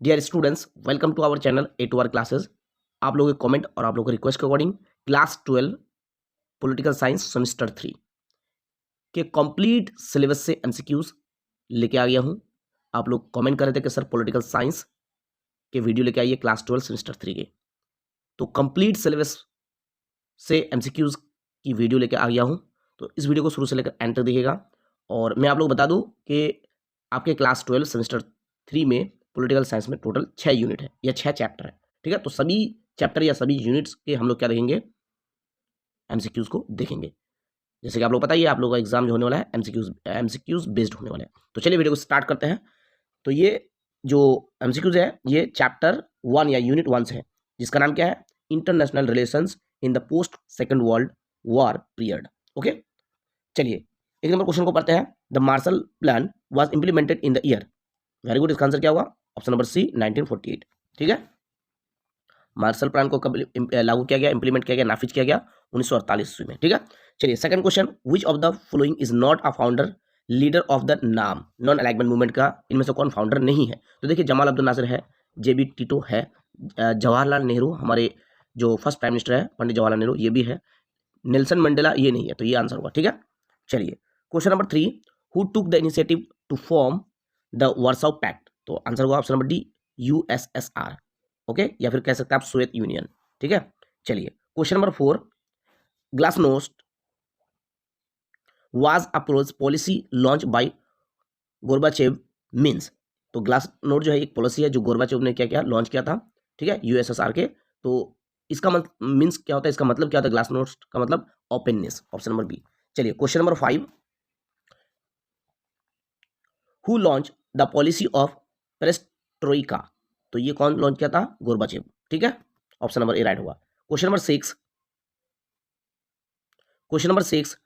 Dear students, welcome to our channel A to R classes. आप लोगों के comment और आप लोगों के रिक्वेस्ट के according class 12 political science semester 3 के कंप्लीट सिलेबस से एमसीक्यूज लेके आ गया हूं। आप लोग कमेंट कर रहे थे कि सर पॉलिटिकल साइंस के वीडियो लेके आइए क्लास 12 सेमेस्टर 3 के, तो कंप्लीट सिलेबस से एमसीक्यूज की वीडियो लेके आ गया हूं। तो इस वीडियो को शुरू से लेकर एंड तक देखिएगा। और मैं आप लोग बता दूं कि आपके क्लास 12 सेमेस्टर 3 में पॉलिटिकल साइंस में टोटल 6 यूनिट है या 6 चैप्टर है, ठीक है। तो सभी चैप्टर या सभी यूनिट्स के हम लोग क्या देखेंगे, एमसीक्यूज को देखेंगे। जैसे कि आप लोग पता ही है, आप लोगों का एग्जाम जो होने वाला है एमसीक्यूज बेस्ड होने वाला है। तो चलिए वीडियो को स्टार्ट करते हैं। तो ये जो एमसीक्यूज है ये चैप्टर 1 या यूनिट 1 से है, जिसका नाम क्या है, international relations in the post second world war period. Okay, चलिए एक नंबर क्वेश्चन को पढ़ते हैं। The Marshall plan was implemented in the year, very good, इसका आंसर क्या होगा, ऑप्शन नंबर सी 1948। ठीक है, मार्शल प्लान को कब लागू किया गया, इंप्लीमेंट किया गया, नाफिज किया गया 1948 ईस्वी में। ठीक है, चलिए second question, which of the following is not a founder leader of the नाम नॉन अलाइनमेंट मूवमेंट का इनमें से कौन फाउंडर नहीं है। तो देखिए, जमाल अब्दुल नासिर है, जेबी टिटो है, जवाहरलाल नेहरू हमारे जो फर्स्ट प्राइम मिनिस्टर है पंडित जवाहरलाल नेहरू, ये भी है, नेल्सन मंडेला ये नहीं है, तो ये आंसर होगा। ठीक है, चलिए question number 3, who took the initiative to form the Warsaw Pact, तो आंसर होगा option number D, USSR. Okay, या फिर कह सकते हैं आप सोवियत यूनियन। ठीक है, चलिए question number 4, glasnost was approach policy launch by Gorbachev means, तो ग्लासनोस्ट जो है एक पॉलिसी है जो गोर्बाचेव ने क्या किया, लॉन्च किया था, ठीक है, यूएसएसआर के। तो इसका मीन्स क्या होता है, इसका मतलब क्या होता है, ग्लासनोस्ट का मतलब ओपननेस, ऑप्शन नंबर बी। चलिए question number 5, who launch the policy of perestroika, तो ये कौन लॉन्च किया था, गोर्बाचेव। ठीक है, ऑप्शन नंबर ए राइट होगा। Question number 6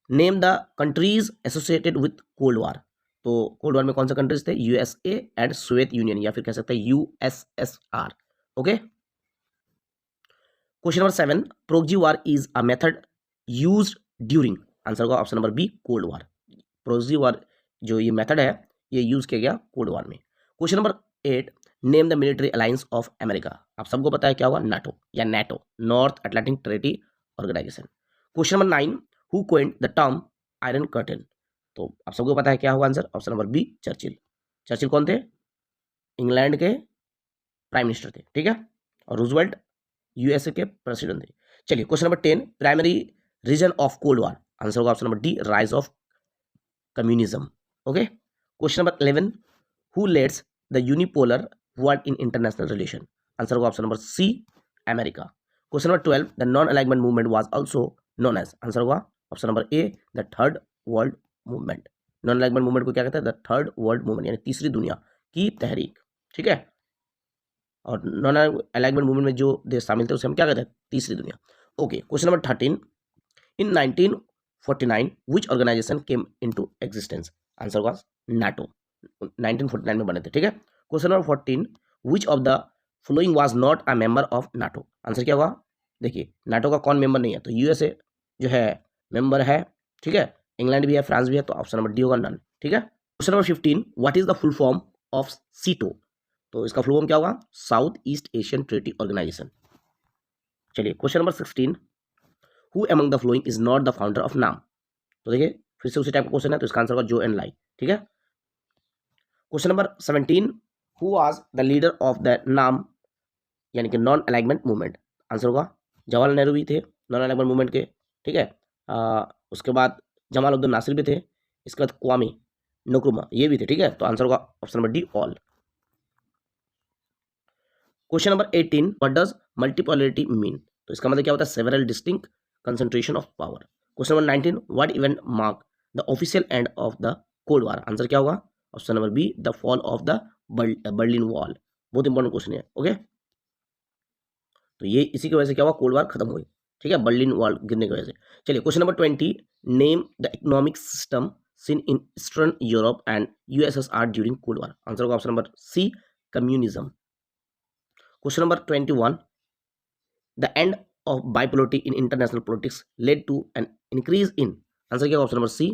name the countries associated with cold war, तो कोल्ड वार में कौन सा कंट्रीज थे, यूएसए एंड सोवियत यूनियन, या फिर कह सकते हैं USSR. Okay, question number 7, proxy war is a method used during, answer होगा option number B, cold war. Proxy war जो ये मेथड है ये यूज किया गया कोल्ड वार में। Question number 8, name the military alliance of America, आप सबको पता है क्या होगा, नाटो या NATO, North Atlantic Treaty Organization. Question number 9, who coined the term iron curtain, तो आप सबको पता है क्या होगा answer, option number B, Churchill. Churchill कौन थे, इंग्लैंड के प्राइम मिनिस्टर थे। ठीक है, और रूजवेल्ट यूएसए के प्रेसिडेंट थे। चलिए question number 10, primary reason of cold war, answer होगा option number D, rise of communism. Okay, question number 11, who leads the unipolar world in international relation, answer होगा option number C, America. Question number 12, the non alignment movement was also known as, answer होगा option number A, the third world movement. Non alignment movement को क्या कहते हैं, the third world movement, यानी तीसरी दुनिया की तहरीक। ठीक है, और नॉन अलाइनमेंट मूवमेंट में जो देश शामिल थे उसे हम क्या कहते हैं, तीसरी दुनिया। Okay, question number 13, in 1949 which organization came into existence, answer होगा नाटो, 1949 में बने थे। ठीक है, question number 14, which of the following was not a member of NATO, answer क्या होगा, देखिए नाटो का कौन मेंबर नहीं है, तो यूएसए जो है मेंबर है, ठीक है, इंग्लैंड भी है, फ्रांस भी है, तो ऑप्शन नंबर डी होगा, नन। ठीक है, question number 15, what is the full form of SEATO, तो इसका फुल फॉर्म क्या होगा, South East Asian Treaty Organization. चलिए question number 16, who among the following is not the founder of NAM, तो देखिए फिर से उसी टाइप का क्वेश्चन है, तो इसका आंसर होगा जो एन लाई। ठीक है, question number 17, who was the leader of the नाम यानी कि नॉन अलाइनमेंट मूवमेंट, आंसर होगा जवाहरलाल नेहरू भी थे नॉन अलाइनमेंट मूवमेंट के। ठीक है, उसके बाद जमाल अब्दुल नासिर भी थे, इसके बाद क्वामी नक्रुमा ये भी थे। ठीक है, तो आंसर होगा option number D, all. Question number 18, what does multipolarity mean, तो इसका मतलब क्या होता है, several distinct concentration of power. Question number 19, what event mark the official end of the cold war, answer क्या होगा, option number B, the fall of the Berlin Wall. बहुत important question है। ओके, तो ये इसी की वजह से क्या हुआ, कोल्ड वार खत्म हुई। ठीक है, बर्लिन वॉल गिरने की वजह से। चलिए question number 20, name the economic system seen in Eastern Europe and USSR during cold war, answer होगा option number C, communism. Question number 21, the end of bipolarity in international politics led to an increase in, answer क्या होगा, option number C,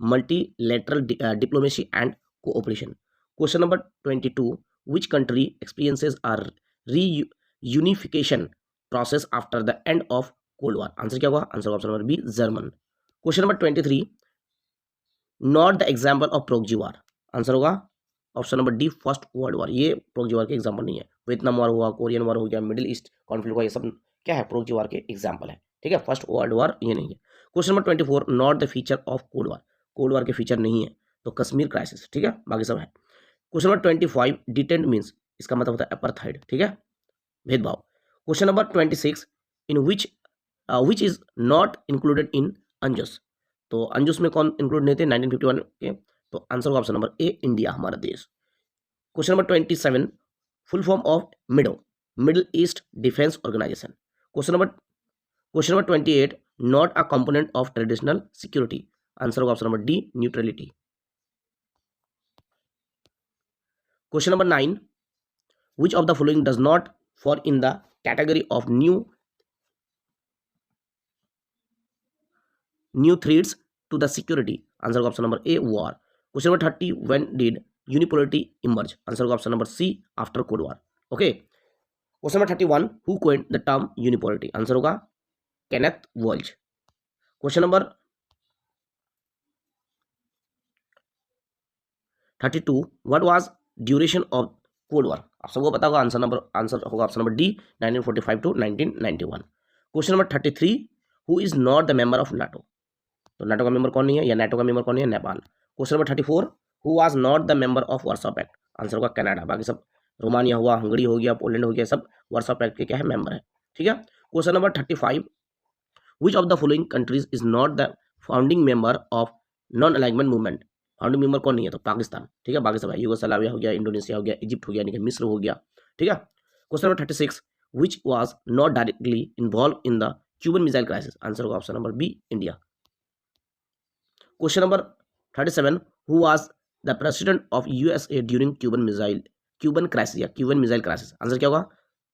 multilateral diplomacy and cooperation. Question number 22, which country experiences are reunification process after the end of cold war? Answer क्या होगा? Answer option number B, German. Question number 23, not the example of proxy war. Answer होगा option number D, first world war. ये proxy war के example नहीं है। Vietnam war हुआ, Korean war हो गया, मिडिल ईस्ट कॉन्फ्लिक्ट हुआ, ये सब क्या है? प्रोक्जी वॉर के एग्जाम्पल है। ठीक है, फर्स्ट वर्ल्ड वॉर ये नहीं है। Question number 24, not the feature of cold war. Cold war के फीचर नहीं है, तो कश्मीर क्राइसिस। ठीक है, बाकी सब है। क्वेश्चन नंबर 25, डिटेंट मीन्स, इसका मतलब होता है अपार्थाइड। ठीक है, भेदभाव। Question number 26, in which is not included in अंजुस। तो अंजुस में कौन इंक्लूड नहीं थे 1951 के? तो आंसर होगा ऑप्शन नंबर ए, इंडिया, हमारा देश। Question number 27, full form of MEDO, middle east defence organisation. Question number 28, not a component of traditional security. Answer होगा option number D, neutrality. Question number 9, which of the following does not fall in the category of new threats to the security? Answer होगा option number A, war. Question number 30, when did unipolarity emerge? Answer होगा option number C, after cold war. Okay, question number 31, who coined the term unipolarity? Answer होगा Kenneth Waltz. Question number 32, what was duration of cold war? आप सबको पता होगा, answer होगा option number D, 1945 to 1991। Question number 33, who is not the member of NATO? तो NATO का member कौन नहीं है, या नाटो का मेंबर कौन नहीं है? Nepal. Question number 34, who was not the member of Warsaw Pact? Answer होगा कनाडा। बाकी सब रोमानिया हुआ, हंगरी हो गया, पोलैंड हो गया, सब वार्सो पैक्ट के क्या है? मेंबर है। ठीक है, question number 35, which of the following countries is not the founding member of non alignment movement? Founding member कौन नहीं है? तो पाकिस्तान। ठीक है, बाकी सब है, यूगोस्लाविया हो गया, इंडोनेशिया हो गया, इजिप्ट हो गया, यानी कि मिस्र हो गया। ठीक है, question number 36, which was not directly involve in the Cuban missile crisis? Answer होगा option number B, India. Question number 37, who was the president of USA during Cuban crisis या क्यूबन मिसाइल क्राइसिस? आंसर क्या होगा?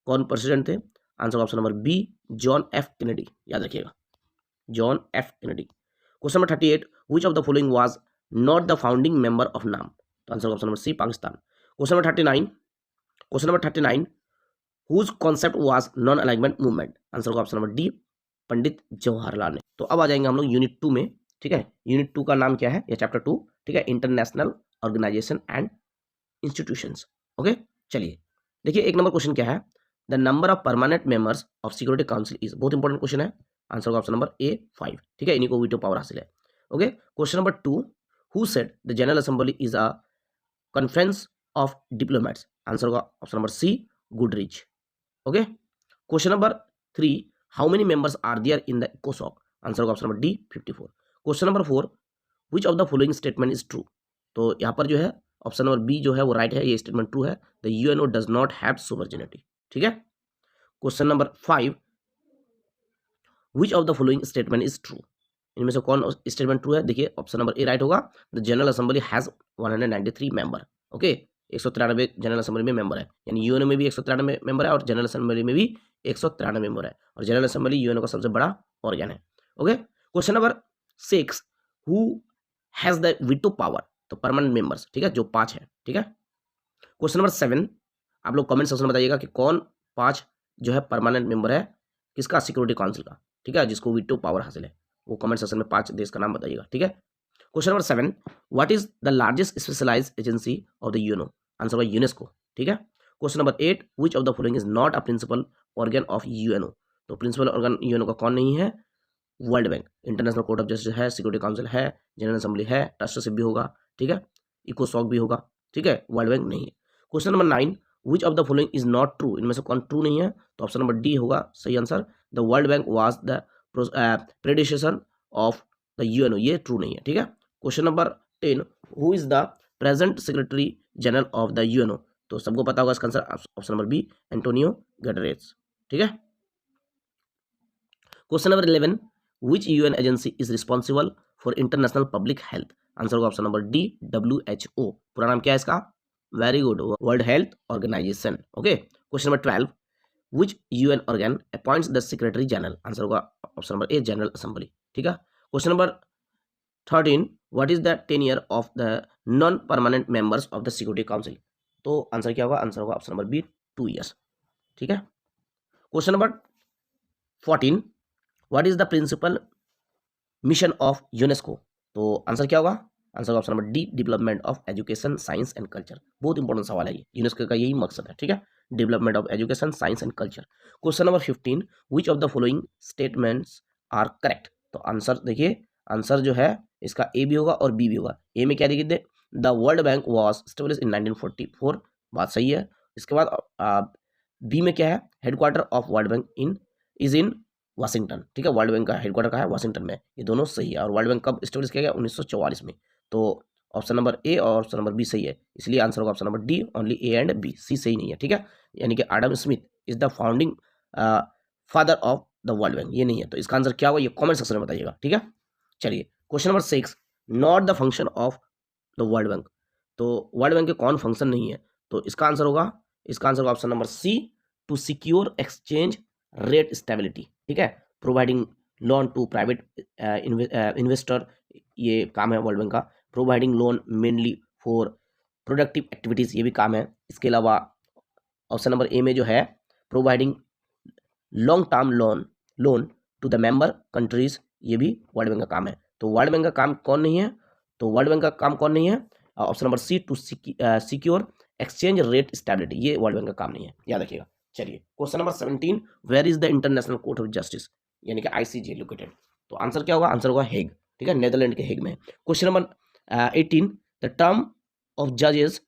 कौन president थे? Answer option number B, John F Kennedy. याद रखिएगा, John F Kennedy. Question number 38, which of the following was not the founding member of NAM? तो answer option number C, Pakistan. Question number 39, whose concept was non alignment movement? Answer होगा option number D, Pandit Jawaharlal Nehru. तो अब आ जाएंगे हम लोग unit 2 में। ठीक है, यूनिट 2 का नाम क्या है, या चैप्टर 2? ठीक है, international organisation and institutions. Okay, चलिए देखिए, एक नंबर क्वेश्चन क्या है, the number of permanent members of security council is. बहुत इंपॉर्टेंट क्वेश्चन है, आंसर होगा ऑप्शन नंबर ए, 5। ठीक है, इन्हीं को वीटो पावर हासिल है। Okay, question number 2, who said the general assembly is a conference of diplomats? Answer होगा option number C, Goodrich. Okay, question number 3, how many members are there in the इकोसॉक? Answer होगा option number D, 54। Question number 4, which of the following statement is true? तो यहाँ पर जो है option number B जो है वो राइट है, ये स्टेटमेंट ट्रू है, the UNO does not have sovereignty. ठीक है, question number 5, which of the following statement is true? इनमें से कौन स्टेटमेंट ट्रू है? देखिए, ऑप्शन नंबर ए राइट होगा, the general assembly has 193 member. Okay, 193 general assembly में मेंबर है, यानी यूएनओ में भी 193 मेंबर है और जनरल असेंबली में भी 193 मेंबर है, और जनरल असेंबली यूएनओ का सबसे बड़ा ऑर्गन है। Okay, question number 6, who has the veto power? तो परमानेंट मेंबर्स। ठीक है, जो 5 है। ठीक है, क्वेश्चन नंबर 7, आप लोग कमेंट सेक्शन में बताइएगा कि कौन 5 जो है परमानेंट मेंबर है किसका? सिक्योरिटी काउंसिल का। ठीक है, जिसको वीटो पावर हासिल है, वो कमेंट सेक्शन में 5 देश का नाम बताइएगा। ठीक है, question number 7, what is the largest specialised agency of the UNO? Answer होगा यूनेस्को। ठीक है, question number 8, which of the following is not a principal organ of UNO? तो प्रिंसिपल ऑर्गन यूएनओ का कौन नहीं है? World Bank, International court of Justice है, Security Council है, जनरल असेंबली है, ट्रस्टशिप भी होगा। ठीक है, इकोसॉक भी होगा। ठीक है, वर्ल्ड बैंक नहीं है। Question number 9, which of the following is not true? इनमें से कौन ट्रू नहीं है? तो ऑप्शन नंबर डी होगा सही answer, the world Bank was the predecessor of the UNO. ये ट्रू नहीं है। ठीक है, question number 10, who is the present Secretary General of the UNO? तो सबको पता होगा इसका answer, option number B, Antonio Guterres. ठीक है, question number 11, which UN agency is responsible for international public health? Answer होगा ऑप्शन नंबर डी, WHO। पूरा नाम क्या है इसका? Very good, world health organisation. Okay, question number 12, which UN organ appoints the secretary general? Answer होगा option number A, general assembly. ठीक है, question number 13, what is the tenure of the non permanent members of the security council? तो answer क्या होगा, answer होगा option number B 2 years. ठीक है। Question number 14, what is the principal mission of UNESCO? तो answer क्या होगा, answer option number D, development of education science and culture. बहुत इंपॉर्टेंट सवाल है ये, यूनेस्को का यही मकसद है। ठीक है, development of education science and culture. Question number 15, which of the following statements are correct? तो आंसर देखिए, आंसर जो है इसका ए भी होगा और बी भी होगा। ए में क्या देखिए, the world bank was establish in 1944, बात सही है। इसके बाद बी में क्या है, headquarter of World bank is in Washington. ठीक है, वर्ल्ड बैंक का हेडक्वार्टर कहाँ है, वाशिंगटन में। ये दोनों सही है। और वर्ल्ड बैंक कब स्टेब्लिश किया गया, 1944 में। तो ऑप्शन नंबर ए और ऑप्शन नंबर बी सही है, इसलिए आंसर होगा option number D, only A and B, C सही नहीं है। ठीक है, यानी कि Adam Smith is the founding father of the world bank, ये नहीं है। तो इसका आंसर क्या होगा, ये कमेंट सेक्शन में बताइएगा। ठीक है, चलिए question number 6, not the function of the world bank. तो वर्ल्ड बैंक के कौन फंक्शन नहीं है? तो इसका आंसर होगा, इसका आंसर होगा option number C, to secure exchange rate stability. ठीक है, providing loan to private investor, ये काम है वर्ल्ड बैंक का। Providing loan mainly for productive activities, ये भी काम है। इसके अलावा ऑप्शन नंबर ए में जो है, providing long term loan to the member countries, ये भी वर्ल्ड बैंक का काम है। तो वर्ल्ड बैंक का काम कौन नहीं है? तो वर्ल्ड बैंक का काम कौन नहीं है? Option number C, to secure exchange rate stability, ये वर्ल्ड बैंक का काम नहीं है, याद रखिएगा। चलिए question number 17, where is the International court of Justice, यानी कि आईसीजे लोकेटेड? तो आंसर क्या होगा, आंसर होगा हेग। ठीक है, नेदरलैंड के हेग में। Question number 18, the term of जजेस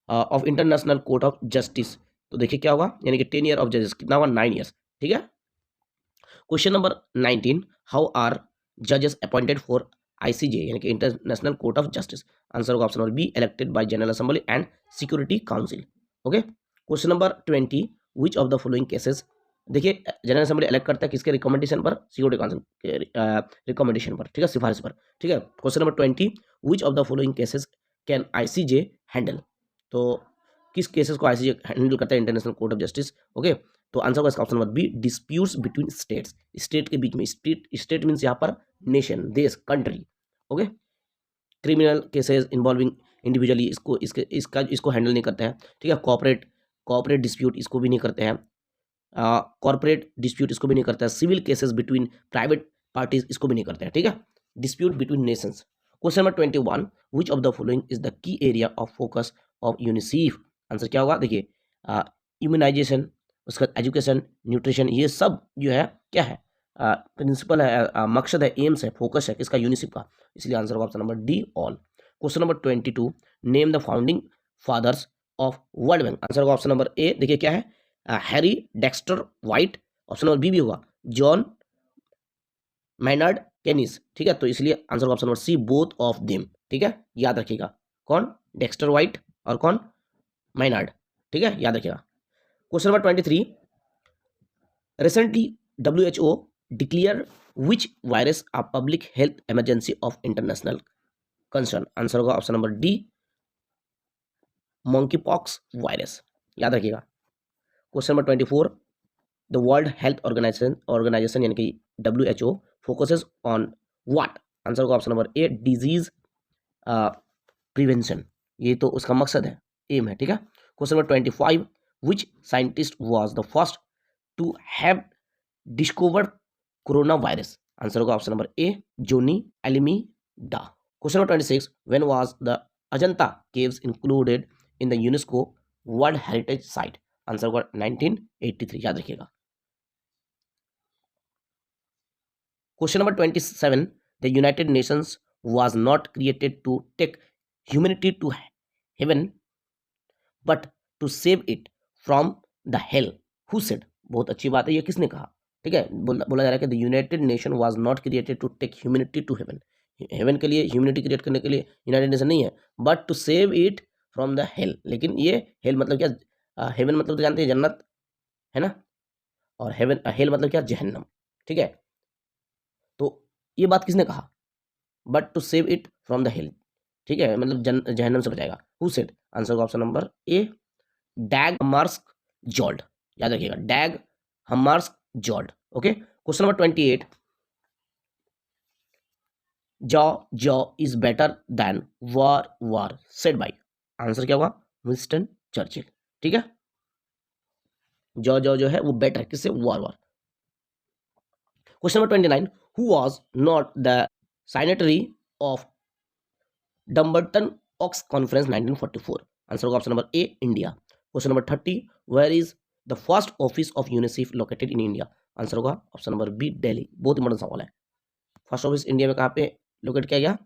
of international court of justice. तो देखिए क्या होगा, यानी कि 10 ईयर ऑफ जजेस, कितना हुआ, 9 ईयर्स। ठीक है। क्वेश्चन नंबर 19, हाउ आर जजेस अपॉइंटेड फॉर आईसीजे, यानी कि international court of justice? Answer होगा option number B, elected by general assembly and security council. Okay. Question number 20, which of the following cases? देखिए, general assembly elect करता है किसके recommendation पर, security council के recommendation पर। ठीक है, सिफारिश पर। ठीक है। Question number 20, which of the following cases can ICJ handle? तो किस केसेस को आईसीजे हैंडल करता है, International court of Justice? Okay, तो आंसर होगा इसका option number B, disputes between states, state के बीच में। स्टेट मीन्स यहाँ पर नेशन, देश, country. Okay, criminal cases involving individually, इसको हैंडल नहीं करते हैं। ठीक है, कॉर्पोरेट डिस्प्यूट इसको भी नहीं करते हैं। कॉर्पोरेट डिस्प्यूट इसको भी नहीं करता है। Civil cases between private parties, इसको भी नहीं करते हैं। ठीक है, dispute between nations. Question number 21, which of the following is the key area of focus of UNICEF? Answer क्या होगा, देखिए, इम्यूनाइजेशन, उसका एजुकेशन, न्यूट्रिशन, ये सब जो है क्या है, प्रिंसिपल है, मकसद है, एम्स है, फोकस है किसका, यूनिसेफ का। इसलिए आंसर होगा option number D, all. Question number 22, name the founding fathers of World Bank? Answer होगा ऑप्शन नंबर ए, देखिए क्या है, Harry Dexter White. Option number B भी होगा, जॉन मैनर्ड केनिस। ठीक है, तो इसलिए आंसर होगा option number C, both of them. ठीक है, याद रखिएगा, कौन, डेक्स्टर वाइट और कौन, मैनर्ड। ठीक है, याद रखिएगा। Question number 23, recently WHO declare which virus a public health emergency of international concern? Answer होगा option number D, monkey pox virus, याद रखिएगा। Question number 24, the world health organisation यानी कि WHO focuses on what? Answer होगा option number A, disease prevention, ये तो उसका मकसद है, एम है। ठीक है। Question number 25, which scientist was the first to have discovered corona virus? Answer होगा option number A, Joni Almeida. Question number 26, when was the Ajanta caves included in the UNESCO world heritage site? Answer होगा 1983, याद रखिएगा। Question number 27, the united nations was not created to take humanity to heaven but to save it from the hell, who said? बहुत अच्छी बात है, ये किसने कहा? ठीक है, बोला जा रहा है कि the United Nation was not created to take humanity to heaven, heaven के लिए, ह्यूमैनिटी क्रिएट करने के लिए यूनाइटेड नेशन नहीं है, but to save it from the hell. लेकिन ये हेल मतलब क्या, हेवन मतलब तो जानते हैं जन्नत है ना, और हेवन, हेल मतलब क्या, जहन्नम। ठीक है, तो ये बात किसने कहा, but to save it from the hell? ठीक है, मतलब जहन्नम से बचाएगा, हु सेड? आंसर होगा option number A, Dag Hammarskjold जॉल्ड, याद रखिएगा, डैग हमार्स्क जॉल्ड। Okay. Question number 28, jaw jaw is better than war war said by? Answer क्या होगा, विंस्टन चर्चिल। ठीक है, जो है वो बेटर है किससे, war. Question number 29, who was not the signatory of Dumbarton Oaks conference 1944? Answer होगा option number A, India. Question number 30, where is the first office of UNICEF located in India? Answer होगा option number B, Delhi. बहुत important सवाल है। First office India में कहाँ पे locate किया गया?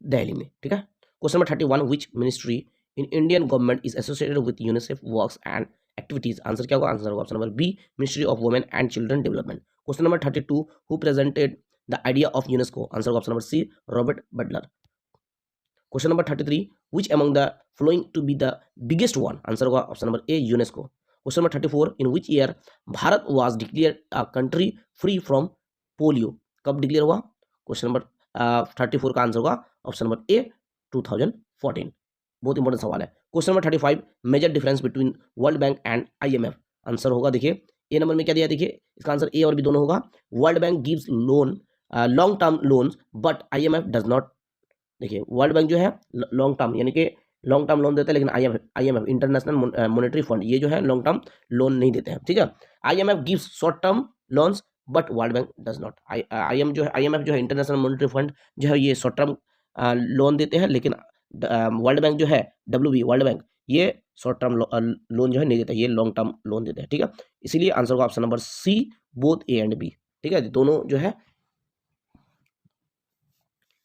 दिल्ली में। ठीक है, question number 31, which ministry in Indian government is associated with UNICEF works and activities? Answer क्या होगा? आंसर होगा option number B, ministry of women and children development. Question number 32, who presented the idea of UNESCO? Answer होगा option number C, Robert Butler. Question number 33, which among the following to be the biggest one? Answer होगा option number A, UNESCO. Question number 34, in which year Bharat was declared a country free from polio? कब declare हुआ? Question number 34 का answer होगा option number ए, 2014। बहुत important सवाल है। Question number 35, major difference between World Bank and IMF? Answer होगा देखिए ए number में क्या दिया, देखिए इसका आंसर ए और बी दोनों होगा। World bank gives loan, long term loans, but IMF does not. देखिए वर्ल्ड बैंक जो है लॉन्ग टर्म यानी कि लॉन्ग टर्म लोन देता है, लेकिन IMF इंटरनेशनल मॉनेटरी फंड ये जो है लॉन्ग टर्म लोन नहीं देते हैं। ठीक है, IMF gives short term loans but world bank does not. IMF जो है इंटरनेशनल मॉनेटरी फंड जो है ये शॉर्ट टर्म लोन देते हैं, लेकिन वर्ल्ड बैंक जो है WB वर्ल्ड बैंक ये शॉर्ट टर्म लोन जो है नहीं देता, ये लॉन्ग टर्म लोन देते हैं। ठीक है, इसीलिए आंसर होगा option number C, both A and B. ठीक है, दोनों जो है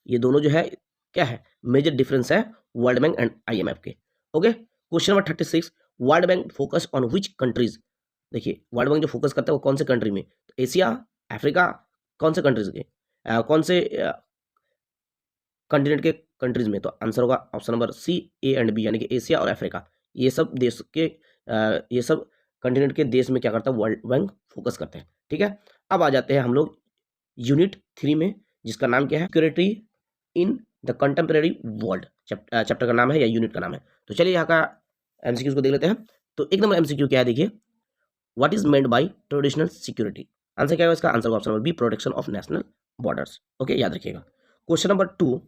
ये दोनों जो है क्या है, मेजर डिफरेंस है वर्ल्ड बैंक एंड IMF के। Okay, question number 36, world bank focus on which countries? देखिए वर्ल्ड बैंक जो फोकस करता है वो कौन से कंट्री में? तो एशिया, अफ्रीका, कौन से कंट्रीज के, कौन से कंटिनेंट के कंट्रीज में? तो आंसर होगा option number C, A and B, यानी कि एशिया और अफ्रीका। ये सब देश के ये सब कंटिनेंट के देश में क्या करता है, वर्ल्ड बैंक फोकस करते हैं। ठीक है, अब आ जाते हैं हम लोग यूनिट 3 में, जिसका नाम क्या है, security in the contemporary world. Chapter का नाम है या यूनिट का नाम है। तो चलिए यहाँ का MCQ को देख लेते हैं। तो एक नंबर MCQ क्या है, देखिए what is meant by traditional security? Answer क्या है इसका? Answer option number B, protection of national borders. Okay, याद रखिएगा। Question number 2,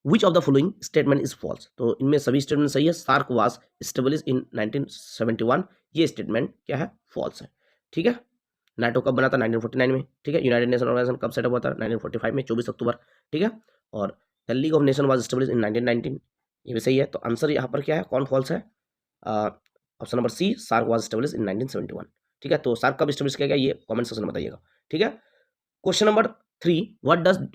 which of the following statement is false? तो इनमें सभी स्टेटमेंट सही है। सार्क वाज एस्टेब्लिश इन 1971, ये स्टेटमेंट क्या है, फॉल्स है। ठीक है, नाटो कब बना था? 1949 में। ठीक है, यूनाइटेड नेशन ऑर्गेनाइजेशन कब सेटअप हुआ था? 1945 में, 24 अक्टूबर। ठीक है, और the league of nation was establish इन 1919, ये भी सही है। तो आंसर यहाँ पर क्या है, कौन फॉल्स है? Option number C, SAARC was establish in 1971। ठीक है, तो सार्क कब एस्टेब्लिश किया गया, ये कमेंट सेक्शन में बताइएगा। ठीक है, question number 3, what does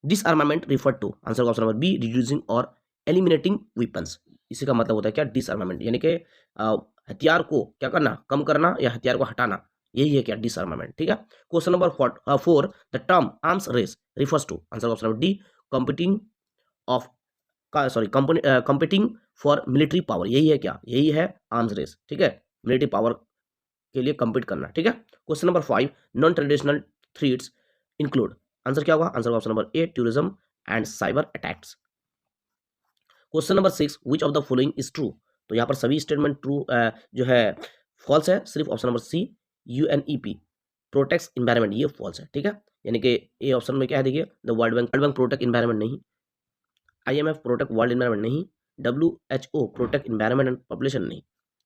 disarmament refer to? Answer option number B, reducing और एलिमिनेटिंग वेपन्स। इसी का मतलब होता है क्या, डिसआर्मामेंट, यानी कि हथियार को क्या करना, कम करना या हथियार को हटाना, यही है क्या, डिसआर्मामेंट। ठीक है, question number 4, the term arms race refers to? Answer option number D, competing of competing for military power, यही है क्या, यही है आर्म्स रेस। ठीक है, मिलिट्री पावर के लिए compete करना। ठीक है, question number 5, non traditional threats include? Answer क्या होगा? Answer option number A, tourism and cyber attacks. Question number 6, which of the following is true? तो यहाँ पर सभी स्टेटमेंट ट्रू जो है फॉल्स है, सिर्फ option number C, UNEP protects environment, ये फॉल्स है। ठीक है, यानी कि ए ऑप्शन में क्या है, देखिए the world bank protect environment नहीं, IMF प्रोटेक्ट वर्ल्ड इन्वायरमेंट नहीं, WHO protect environment and population नहीं,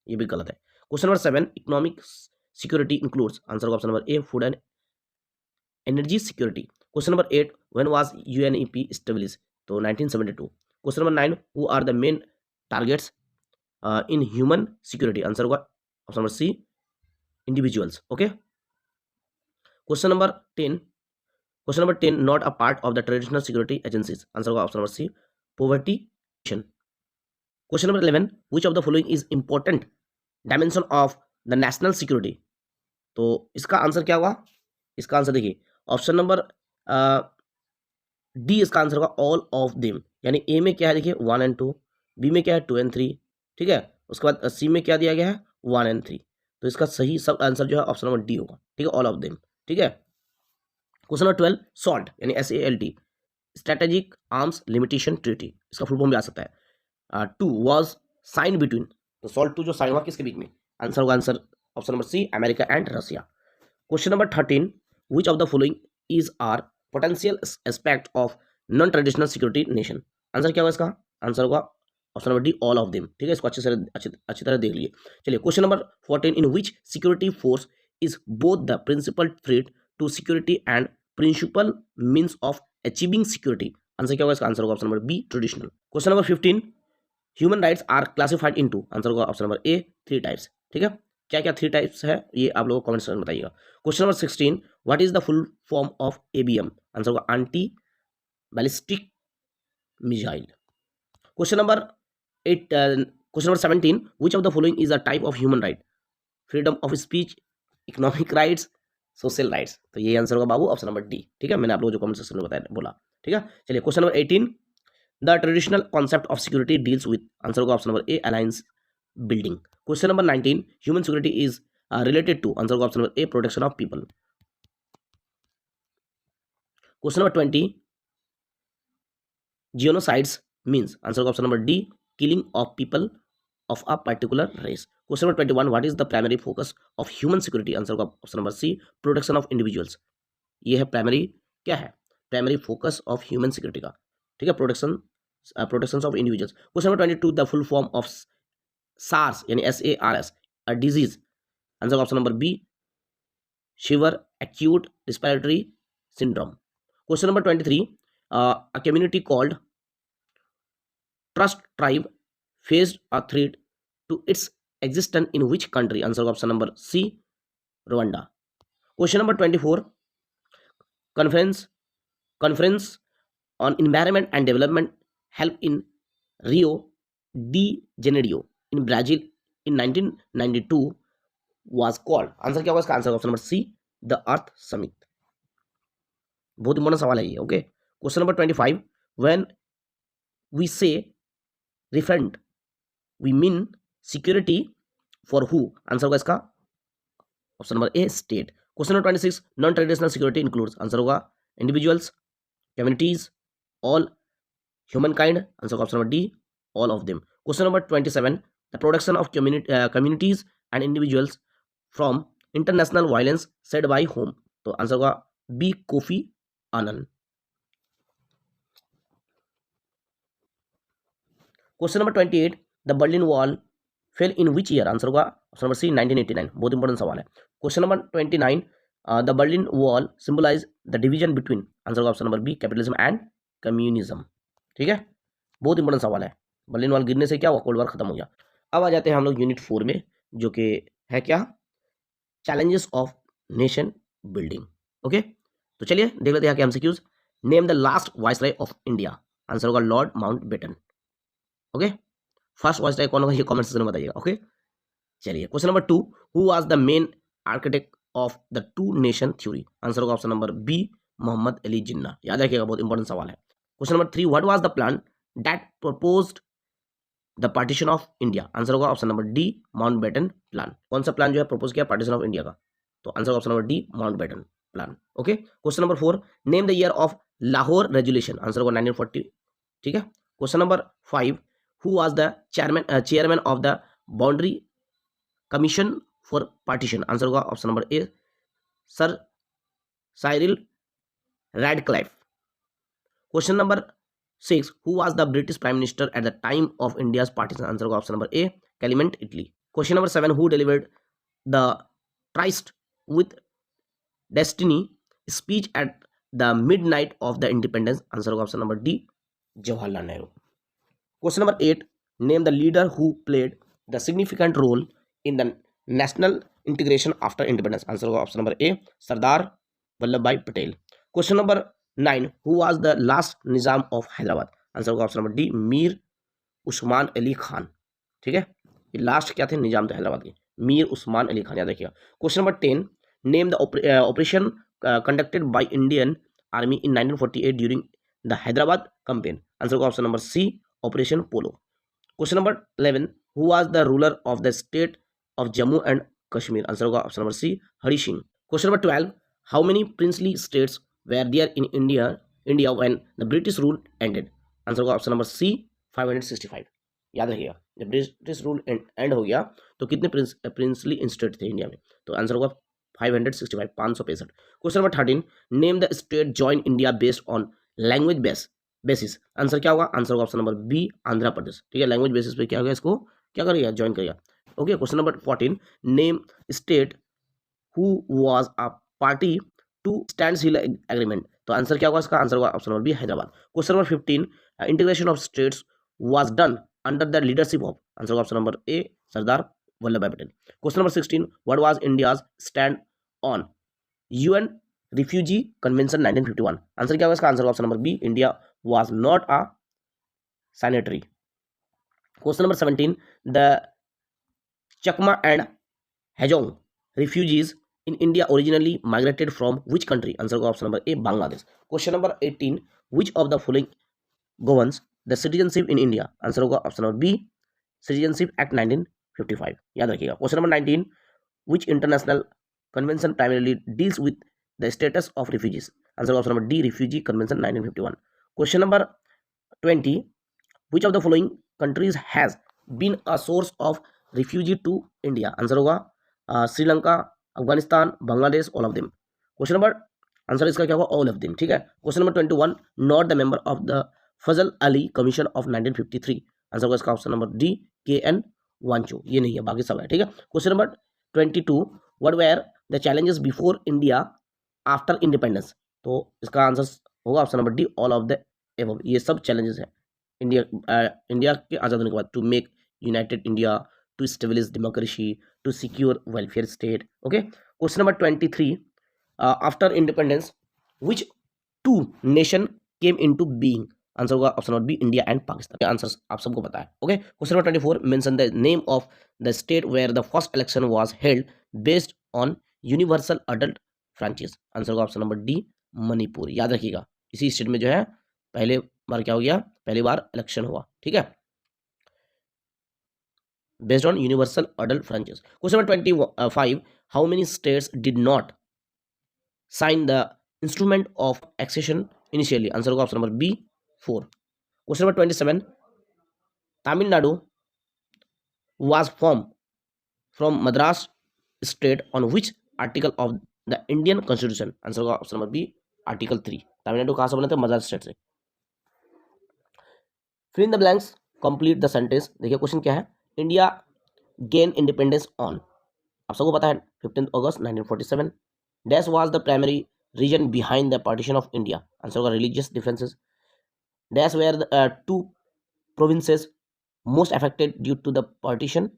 ये भी गलत है। Question number 7, economic security includes? Answer option number A, food and energy security. Question number 8, when was UNEP established? तो 1972। Question number 9, who are the main targets in human security? Answer होगा option number C, individuals. Okay, question number 10, not a part of the traditional security agencies? Answer होगा option number C, poverty. Question number 11, which of the following is important dimension of the national security? तो इसका answer क्या होगा? इसका answer देखिए option number D, इसका answer होगा all of them, यानी ए में क्या है, देखिए 1 and 2, बी में क्या है 2 and 3। ठीक है, उसके बाद सी में क्या दिया गया है, 1 and 3। तो इसका सही सब आंसर जो है ऑप्शन नंबर डी होगा। ठीक है, ऑल ऑफ देम। ठीक है, क्वेश्चन नंबर 12, सॉल्ट यानी SALT Strategic Arms Limitation Treaty, इसका फुल फॉर्म भी आ सकता है। 2 वाज साइन बिटवीन, तो सॉल्ट 2 जो साइन हुआ किसके बीच में? आंसर होगा answer option number C, America and Russia. Question number 13, which of the following is are potential aspect of non traditional security nation? Answer क्या होगा इसका? आंसर होगा option number D all of them. ठीक है, इसको अच्छी तरह देख लिए। चलिए question number 14, in which security force is both the principal threat to security and principal means of achieving security. Answer क्या होगा इसका? आंसर होगा option number B traditional. Question number 15, human rights are classified into. Answer होगा option number A 3 types. ठीक है, क्या क्या 3 types है ये आप लोगों को कमेंट सेक्शन में बताइएगा। Question number 16, what is the full form of ABM? Answer होगा anti ballistic missile. Question number 17, which of the following is a type of human right? Freedom of speech, economic rights, social rights. तो ये answer होगा बाबू option number D. ठीक है, मैंने आप लोगों को जो कमेंट सेक्शन में बताया बोला। ठीक है, चलिए question number 18, the traditional concept of security deals with. Answer होगा option number A alliance building. Question number 19, human security is related to. Answer होगा option number A protection of people. Question number 20, genocides means. Answer होगा option number D killing of people of a particular race. Question number 21, what is the primary focus of human security? Answer होगा option number C protection of individuals. ये है primary, क्या है primary focus of human security का। ठीक है, protection of individuals. Question number 22, the full form of SARS यानी SARS a disease. Answer होगा option number B severe acute respiratory syndrome. Question number 23, a community called trust tribe faced a threat to its existence in which country? Answer option number C Rwanda. Question number 24, conference on environment and development held in Rio de Janeiro in Brazil in 1992 was called। Answer क्या होगा इसका? Answer option number C the earth summit. बहुत important सवाल है ये। Okay, question number 25, when we say referent we mean security for who? Answer होगा इसका option number A state. Question number 26, non traditional security includes. Answer होगा individuals, communities, all human kind. Answer होगा option number D all of them. Question number 27, the protection of communities and individuals from international violence said by whom? तो answer होगा B Kofi Annan. Question number 28, the Berlin wall fell in which year? Answer होगा option number C 1989। बहुत important सवाल है। Question number 29, the Berlin wall symbolize the division between? Answer होगा option number B capitalism and communism. ठीक है, बहुत important सवाल है। बर्लिन वॉल गिरने से क्या हुआ? कोल्ड वॉर खत्म हो गया। अब आ जाते हैं हम लोग यूनिट 4 में, जो कि है क्या? Challenges of nation building. Okay, तो चलिए देख लेते हैं क्या MCQs. Name the last viceroy of India. Answer होगा Lord Mountbatten. Okay, first viceroy कौन होगा ये कमेंट सेक्शन में बताइएगा। ओके, चलिए question number 2, who was the main architect of the two nation theory? Answer होगा option number B Mohammad Ali Jinnah. याद रखिएगा, बहुत इंपॉर्टेंट सवाल है। Question number 3, what was the plan that proposed the partition of India? Answer होगा option number D Mountbatten plan. कौन सा plan जो है प्रपोज किया पार्टीशन ऑफ इंडिया का? तो answer option number D Mountbatten plan. Okay, question number 4, name the year of Lahore resolution? Answer होगा 1940। ठीक है, question number 5, who was the chairman of the boundary commission for partition? Answer होगा option number A sir Cyril Radcliffe. Question number 6, who was the British prime minister at the time of India's partition? Answer होगा option number A Clement Attlee. Question number 7, who delivered the tryst with destiny speech at the midnight of the independence? Answer होगा option number D Jawaharlal Nehru. Question number 8, name the leader who played the significant role in the national integration after independence? Answer होगा option number A Sardar Vallabh भाई Patel. Question number 9, who was the last Nizam of Hyderabad? Answer होगा option number D Mir Osman Ali Khan. ठीक है, ये last क्या थे निजाम थे हैदराबाद के? मीर उस्मान अली खान, याद रखिएगा। Question number 10, name the operation conducted by Indian army in 1948 during the Hyderabad campaign? Answer होगा option number C operation polo. Question number 11, who was the ruler of the state of Jammu and Kashmir? Answer होगा option number C Hari Singh. Question number 12, how many princely states were there in India when the British rule ended? Answer होगा option number C 565। याद रखिएगा, जब British rule and हो गया तो कितने princely state थे इंडिया में? तो आंसर होगा 565 565। Question number 13, name the state join India based on language base? Basis. Answer क्या होगा? आंसर होगा option number B, Andhra Pradesh. ठीक है, लैंग्वेज बेसिस पे क्या होगा, इसको क्या करेगा, ज्वाइन करेगा। Okay, question number 14, name state who was a party to standstill agreement. तो आंसर क्या होगा इसका? आंसर होगा option number B, Hyderabad. Question number 15, integration of states was done under the leadership of. Answer होगा option number A, Sardar Vallabh भाई Patel. Question number 16, what was India's stand on UN refugee convention 1951। Answer क्या होगा इसका? Answer होगा option number B, India was not a signatory. Question number 17, the Chakma and Hajong refugees in India originally migrated from which country? Answer होगा option number A, Bangladesh. Question number 18, which of the following governs the citizenship in India? Answer होगा option number B, Citizenship Act 1955. याद रखिएगा. Question number 19, which international convention primarily deals with the status of refugees? Answer होगा option number D, Refugee Convention 1951. Question number 20, which of the following countries has been a source of refugee to India? Answer होगा Sri Lanka, Afghanistan, Bangladesh, all of them. Question number, answer इसका क्या होगा? All of them. ठीक है। Question number 21, not the member of the Fazal Ali commission of 1953। Answer होगा इसका option number D, K N Wanchoo. ये नहीं है, बाकी सब है। ठीक है। Question number 22, what were the challenges before India after independence. तो इसका आंसर होगा option number D, all of the above. ये सब चैलेंजेस है इंडिया के आज़ाद होने के बाद। To make united India, to establish democracy, to secure welfare state. Okay. Question number 23, after independence which two nation came into being. Answer होगा option number B, India and Pakistan. Answer आप सबको पता है। Okay. Question number 24, mention the name of the state where the first election was held based on universal adult franchise. Answer होगा option number D, Manipur. याद रखिएगा, इसी state में जो है पहले बार क्या हो गया, पहली बार इलेक्शन हुआ। ठीक है, based on universal adult franchise. Question number 25, how many states did not sign the instrument of accession initially. Answer होगा option number B, 4। Question number 27, Tamil Nadu was form from Madras state on which article of the Indian constitution. Answer होगा option number B, article 3। Tamil Nadu कहां से बने थे? Madras state से। Fill in the blanks, complete the sentence. देखिए question क्या है, इंडिया गेन इंडिपेंडेंस ऑन, आप सबको पता है 15 अगस्त 1947। Dash was the primary reason behind the partition of India. Answer होगा religious differences. Dash were two provinces most affected due to partition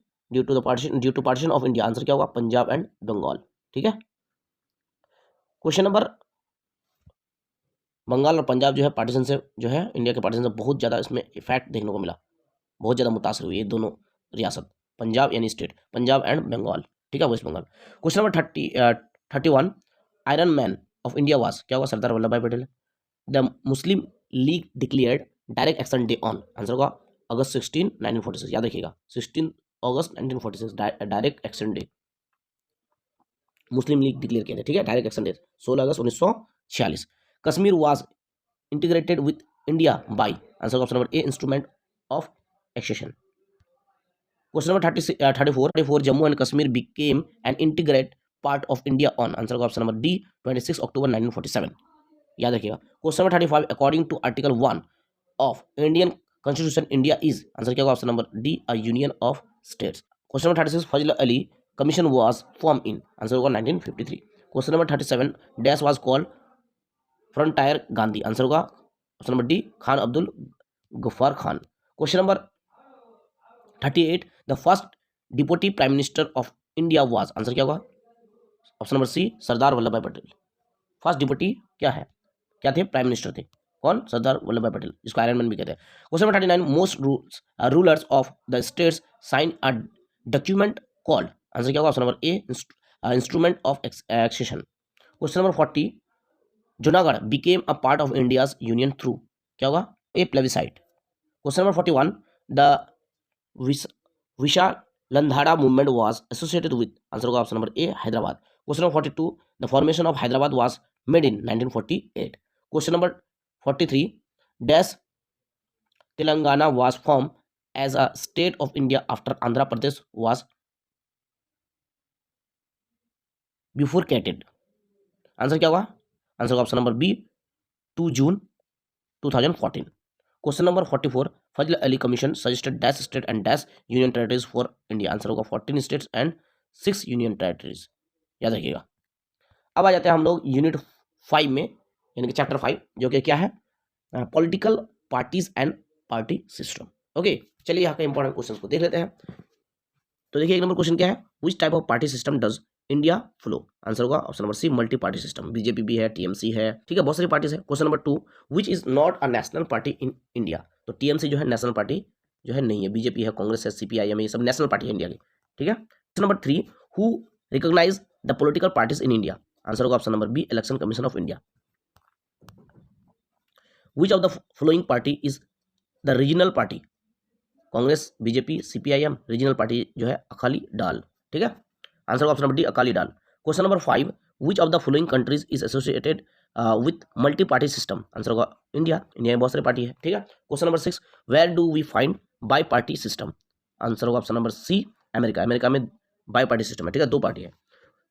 of India. Answer क्या होगा? पंजाब एंड बंगाल। ठीक है। क्वेश्चन नंबर, बंगाल और पंजाब जो है पार्टीशन से, जो है इंडिया के पार्टीशन से बहुत ज़्यादा इसमें इफेक्ट देखने को मिला, बहुत ज़्यादा मुतासर हुई ये दोनों रियासत, पंजाब यानी स्टेट, पंजाब एंड बंगाल। ठीक है, West Bengal. Question number 31, Iron Man of India was, क्या होगा? सरदार वल्लभ भाई Patel. The Muslim League declared Direct Action Day on. Answer होगा अगस्त 16, 1946। याद रखिएगा 16 अगस्त 1946 Direct Action Day, Muslim League declare किया था। ठीक है, डायरेक्ट एक्शन डे 16 अगस्त 1946। Kashmir was integrated with India by. Answer option number A, instrument of accession. Question number 34, Jammu and Kashmir became an integrate part of India on. Answer का option number D, 26 October 1947। याद रखिएगा। Question number 35, according to article 1 of Indian constitution India is. Answer क्या होगा? Option number D, a union of states. Question number 36, Fazl Ali commission was form in. Answer होगा 1953। Question number 37, dash was called frontier Gandhi. Answer होगा option number D, Khan Abdul Gaffar Khan. Question number 38, the first deputy prime minister of India was. Answer क्या होगा? Option number सी, सरदार वल्लभ भाई Patel. First deputy क्या है, क्या थे? Prime minister थे। कौन? सरदार वल्लभ भाई पटेल, जिसको आयरन मैन भी कहते हैं। Question number 39, most rulers of the states sign a document called. Answer क्या होगा? Option number A, instrument of accession. Question number 40, Junagadh became a part of India's union through, क्या होगा? A, plebiscite. Question number 41, the Vishalandhra movement was associated with. Answer होगा option number A, Hyderabad. Question number 42, the formation of Hyderabad was made in 1948। Question number 43, dash Telangana was form as a state of India after Andhra Pradesh was bifurcated. Answer क्या होगा? Answer होगा option number B, 2 June 2014. Question number 44, Fazl Ali commission suggested dash state and dash union territories for India. Answer होगा 14 states and 6 union territories, याद रखिएगा। अब आ जाते हैं हम लोग यूनिट 5 में, यानी कि चैप्टर 5, जो कि क्या है, political parties and party system. Okay, चलिए यहाँ के इंपॉर्टेंट क्वेश्चन को देख लेते हैं। तो देखिए, एक नंबर क्वेश्चन क्या है, which type of party system does India flow. Answer होगा option number C, multi party system. BJP भी है, टीएमसी है, ठीक है, बहुत सारी पार्टीज है। Question number 2, which is not a national party in India. तो टीएमसी जो है नेशनल पार्टी जो है नहीं है, बीजेपी है, कांग्रेस है, सीपीआईएम है, ये सब नेशनल पार्टी है इंडिया की, ठीक है। Question number 3, who recognize the political parties in India. Answer होगा option number B, election commission of India. Which of the following party is the regional party. Congress, BJP, CPIM, regional party जो है अकाली दल, ठीक है। Answer option number D, Akali Dal. Question number 5, which of the following countries is associated with multi party system. Answer होगा India, India में बहुत सारी party है, ठीक है। Question number 6, where do we find bi party system. Answer होगा option number C, America, America में bi party system है, ठीक है, 2 पार्टी है।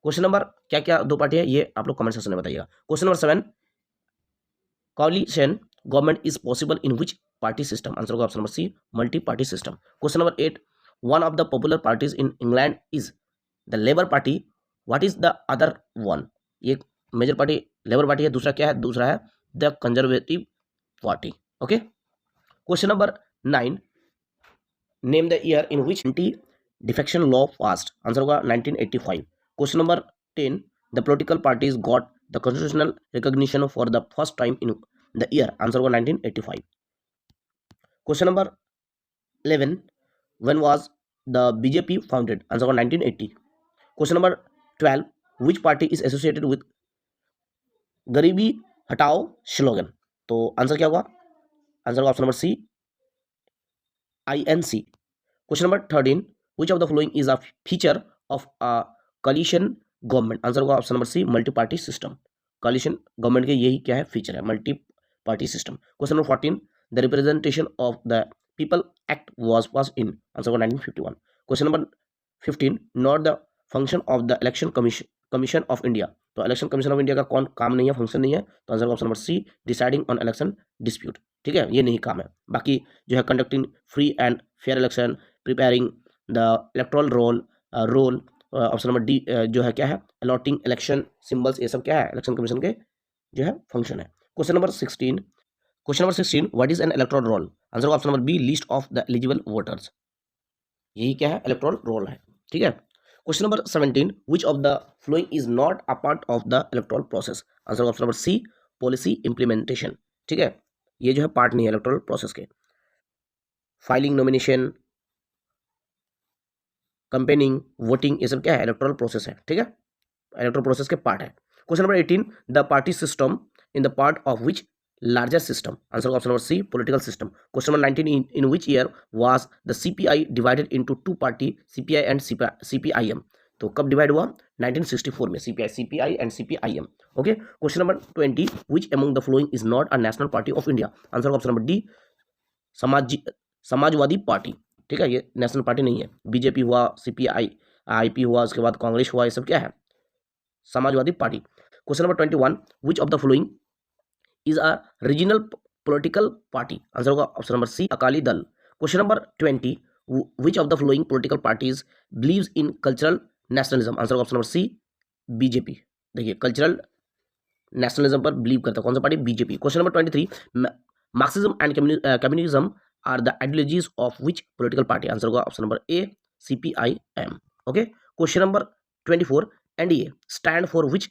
क्वेश्चन नंबर क्या क्या 2 पार्टी है, ये आप लोग कमेंट सेक्शन में बताइएगा। Question number 7, coalition government is possible in which party system। Answer होगा option number C, multi party system. Question number 8, one of the popular parties in England is the Labour Party, what is the other one। ये major party labour party है, दूसरा क्या है, दूसरा है the conservative party, okay. Question number 9, name the year in which anti defection law passed. Answer होगा 1985। Question number 10, the political parties got the constitutional recognition for the first time in the year. Answer होगा 1985। Question number 11, when was the BJP founded. Answer होगा 1980। Question number 12, which party is associated with गरीबी हटाओ slogan. तो answer क्या होगा, answer होगा option number C, INC। Question number 13, which of the following is a feature of a coalition government. Answer होगा option number C, multi party system. coalition government के यही क्या है, फीचर है, multi party system. Question number 14, the representation of the people act was pass in. Answer होगा 1951। Question number 15, not the function of the election commission of India. तो election commission of India का कौन काम नहीं है, function नहीं है, तो आंसर होगा option number C, deciding on election dispute, ठीक है, ये नहीं काम है। बाकी जो है conducting free and fair election, preparing the electoral roll option number D जो है क्या है, अलॉटिंग इलेक्शन सिंबल्स, ये सब क्या है, इलेक्शन कमीशन के जो है फंक्शन है। Question number 16, what is an electoral roll. Answer होगा option number B, list of the eligible voters, यही क्या है, इलेक्ट्रल रोल है, ठीक है। Question number 17, which of the following is not a part of the electoral process. Answer होगा option number C, policy implementation, ठीक है, ये जो है पार्ट नहीं है इलेक्ट्रल प्रोसेस के। फाइलिंग, नॉमिनेशन, कंपेनिंग, वोटिंग, ये सब क्या है, इलेक्ट्रल प्रोसेस है, ठीक है, इलेक्ट्रल प्रोसेस के पार्ट है। Question number 18, the party system in the part of which larger system. Answer option number C, political system. Question number 19, in which year was the CPI divided into 2 party, CPI and CPIM. तो कब divide हुआ, 1964 में, CPI and CPIM, okay. Question number 20, which among the following is not a national party of India. Answer option number D, Samajwadi party, ठीक है, ये national party नहीं है। BJP हुआ, आईपी हुआ, उसके बाद कांग्रेस हुआ, ये सब क्या है, Samajwadi Party. Question number 21, which of the following is a regional political party. Answer होगा option number C, Akali Dal. Question number 20, which of the following political parties believes in cultural nationalism. Answer होगा ऑप्शन नंबर सी, बीजेपी। देखिए, cultural nationalism पर believe करता है कौन सा party, BJP. Question number 23, Marxism and communism are the ideologies of which political party. Answer होगा option number A, CPIM, okay. Question number 24, NDA stand for which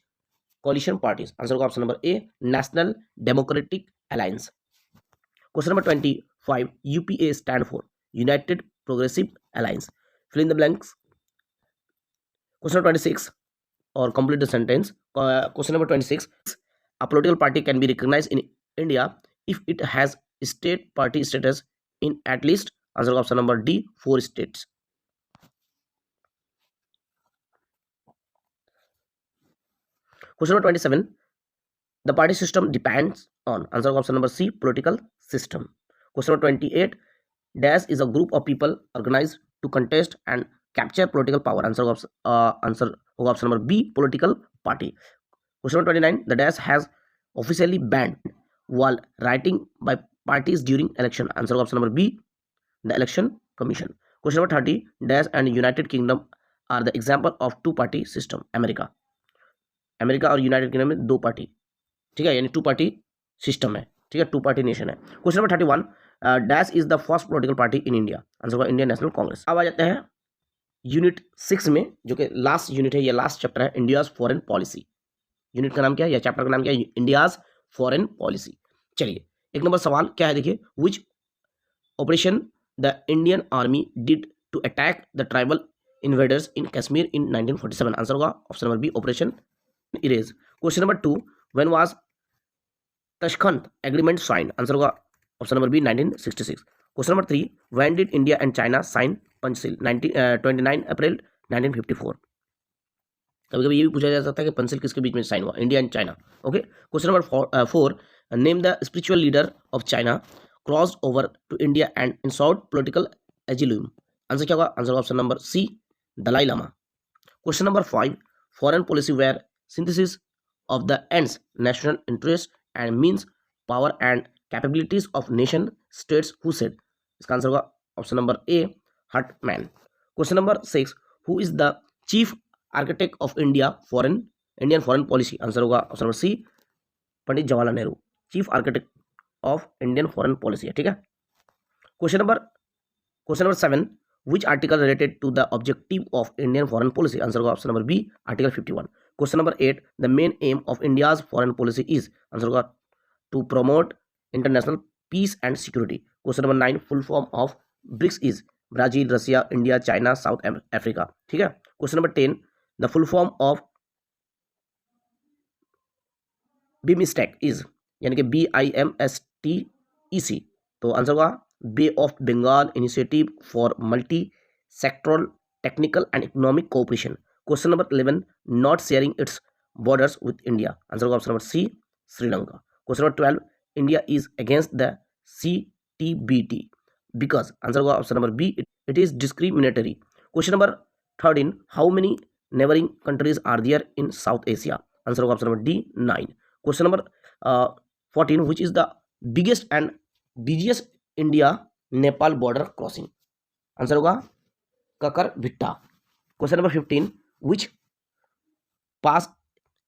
coalition parties। Answer होगा option number A, national democratic alliance. Question number 25, UPA stand for united progressive alliance, fill in the blanks. Question number 26 और complete the sentence. Question number 26, a political party can be recognized in India if it has state party status in at least। Answer होगा option number D, 4 states। Question number 27, the party system depends on। Answer होगा option number C, political system। Question number 28, dash is a group of people organized to contest and capture political power। Answer होगा option number B, political party। Question number 29, the dash has officially banned while writing by parties during election? Answer होगा option number B, the election commission. Question number 30, dash and United Kingdom are the example of two party system. America और United Kingdom में दो party, ठीक है, यानी to party system है, ठीक है, टू पार्टी नेशन है. Question number 31, dash is the first political party in India. Answer होगा इंडियन नेशनल कांग्रेस. अब आ जाते हैं यूनिट 6 में, जो कि लास्ट यूनिट है, ये लास्ट चैप्टर है, इंडियाज फॉरेन पॉलिसी. यूनिट का नाम क्या है या चैप्टर का नाम क्या है? India's foreign policy. चलिए, एक नंबर सवाल क्या है, देखिए, which operation the Indian army did to attack the tribal invaders in Kashmir in 1947. आंसर होगा option number B, operation erase. Question number 2, when was Tashkent agreement sign. Answer होगा option number B, 1966. Question number 3, when did India and China sign Panchsheel. 29 April 1954. कभी कभी ये भी पूछा जा सकता है कि पंचशील किसके बीच में साइन हुआ, India and China. Okay. Question number 4, name the spiritual leader of China crossed over to India and sought political asylum. Answer क्या होगा? Answer option number C, Dalai Lama. Question number 5, foreign policy where synthesis of the ends national interest and means power and capabilities of nation states who said. इसका answer होगा option number A, Hartmann. Question number 6, who is the chief architect of Indian foreign policy. Answer होगा option number C, Pandit Jawaharlal Nehru, chief architect of Indian foreign policy है, ठीक है. Question number 7, which article related to the objective of Indian foreign policy. Answer होगा option number B, article 51. Question number 8, the main aim of India's foreign policy is. Answer होगा to promote international peace and security. Question number 9, full form of BRICS is. Brazil, Russia, India, China, South Africa, ठीक है. Question number 10, the full form of BIMSTEC is, यानी कि BIMSTEC. तो answer होगा bay of Bengal initiative for multi sectoral technical and economic cooperation. Question number 11, not sharing its borders with India. Answer होगा option number C, Sri Lanka. Question number 12, India is against the CTBT because. Answer होगा option number B, it is discriminatory. Question number 13, how many neighbouring countries are there in South Asia. Answer होगा option number D, 9. Question number 14, which is the biggest and busiest India Nepal border crossing. Answer होगा Kakar Bhitta. Question number 15, which pass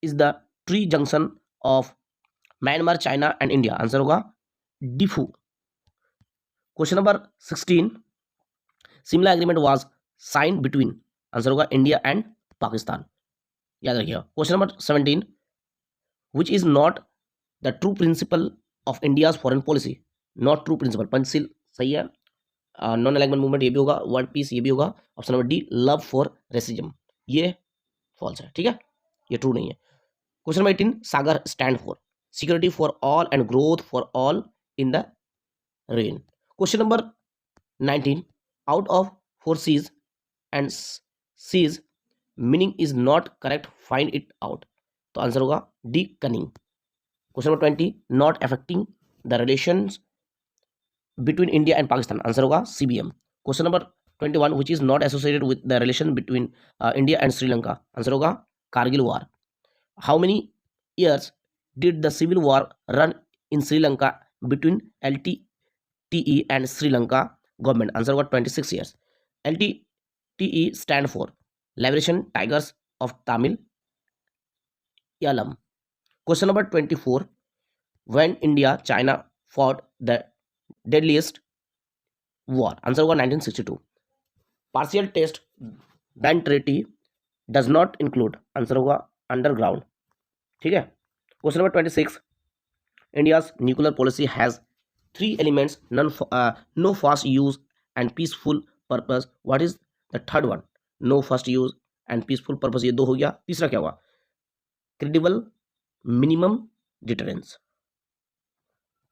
is the tri junction of Myanmar, China and India. Answer होगा Diphu. Question number 16, Shimla agreement was sign between. Answer होगा India and Pakistan, याद रखिएगा. Question number 17, which is not the true principal of India's foreign policy. Not true principle, Panchsheel सही है. Non alignment movement ये भी होगा. World peace ये भी होगा. Option number D, love for racism, ये फॉल्स है, ठीक है, ये ट्रू नहीं है. Question number 18, Sagar stand for security for all and growth for all in the rain. Question number 19, out of 4 seas and seas meaning is not correct, find it out. तो answer होगा D, cunning. Question number 20, not affecting the relations between India and Pakistan. Answer होगा CBM. Question number 21, which is not associated with the relation between India and Sri Lanka. Answer होगा Kargil war. How many years did the civil war run in Sri Lanka between LTTE and Sri Lanka government. Answer होगा 26 years. LTTE stand for liberation tigers of Tamil Eelam. Question number 24, when India China fought the deadliest war. Answer होगा 1962. Partial test ban treaty does not include. Answer होगा underground, ठीक है. Question number 26, India's nuclear policy has 3 elements, no fast use and peaceful purpose. What is the third one? No fast use and peaceful purpose, ये 2 हो गया. तीसरा क्या हुआ? Credible minimum deterrence.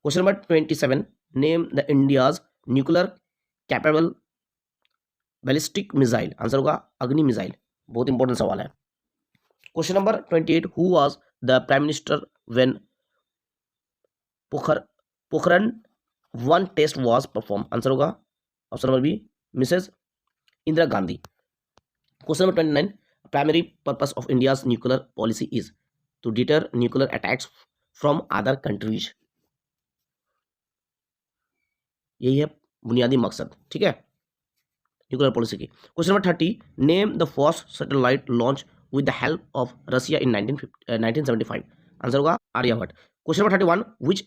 Question number 27, name the India's nuclear capable ballistic missile. Answer होगा Agni missile, बहुत important सवाल है. Question number 28, who was the prime minister when Pokhran 1 test was perform. Answer होगा option number B, Mrs Indira Gandhi. Question number 29, primary purpose of India's nuclear policy is to deter nuclear attacks from other countries. यही है बुनियादी मकसद, ठीक है, nuclear policy की। Question number 30, name the first satellite launch with the help of Russia in 1975। Answer होगा Aryabhata. Question number 31, which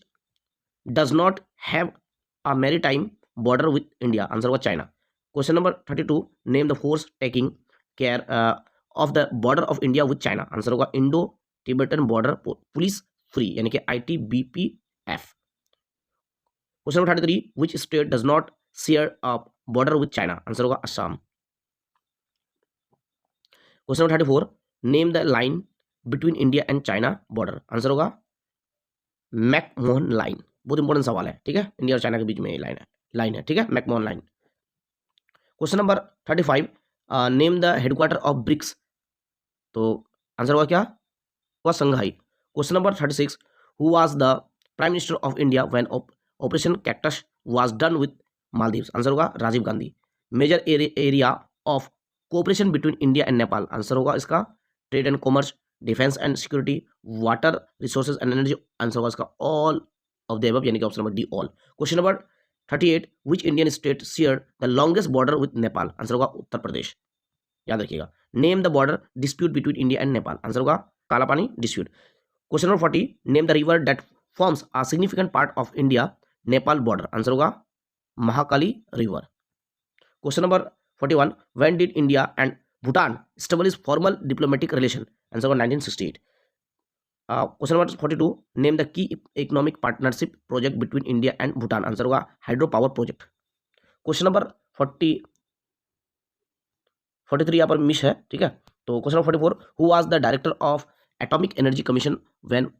does not have a maritime border with India. Answer होगा China. Question number 32, name the force taking care of the border of India with China. Answer होगा Indo Tibetan border police free, यानी कि ITBPF। Question number 33, which state does not share a border with China. Answer होगा Assam. Question number 34, name the line between India and China border. Answer होगा McMahon line. बहुत important सवाल है, ठीक है, India और चाइना के बीच में ये लाइन है, ठीक है, McMahon line. Question number 35, name the headquarter of BRICS. तो आंसर होगा क्या, हुआ Shanghai. Question number 36, who was the prime minister of India when operation cactus was done with Maldives. Answer होगा Rajiv Gandhi. Major area of cooperation between India and Nepal. Answer होगा इसका trade and commerce, defence and security, water resources and energy. Answer होगा इसका all of the above, यानी कि option number D all. Question number 38, which Indian state share the longest border with Nepal. Answer होगा उत्तर प्रदेश, याद रखिएगा। Name the border dispute between India and Nepal. Answer होगा Kala Pani dispute. Question number 40, name the river that forms a significant part of India Nepal border. Answer होगा Mahakali river. Question number 41, when did India and Bhutan establish formal diplomatic relation. Answer होगा 1968। Question number 42, name the key economic partnership project between India and Bhutan. Answer होगा hydro power project. Question number 43 यहाँ पर miss है, ठीक है। तो question number 44, who was the director of atomic energy commission when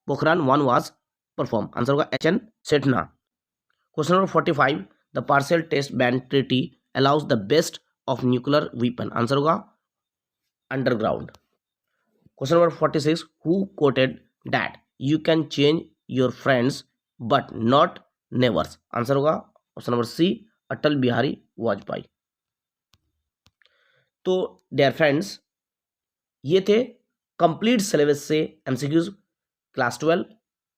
Pokhran 1 was perform. Answer होगा HN Sethna. Question number 45, the partial test ban treaty allows the best of nuclear weapon. Answer होगा underground. Question number 46, who coated that you can change your friends but not नेवर्स। Answer होगा option number सी, अटल बिहारी वाजपेयी। तो dear friends, ये थे complete syllabus से MCQs class 12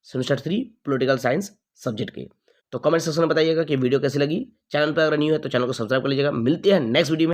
semester 3 political science subject के। तो comment section में बताइएगा कि वीडियो कैसी लगी। चैनल पर अगर न्यू है तो चैनल को सब्सक्राइब कर लीजिएगा। मिलते हैं नेक्स्ट वीडियो में।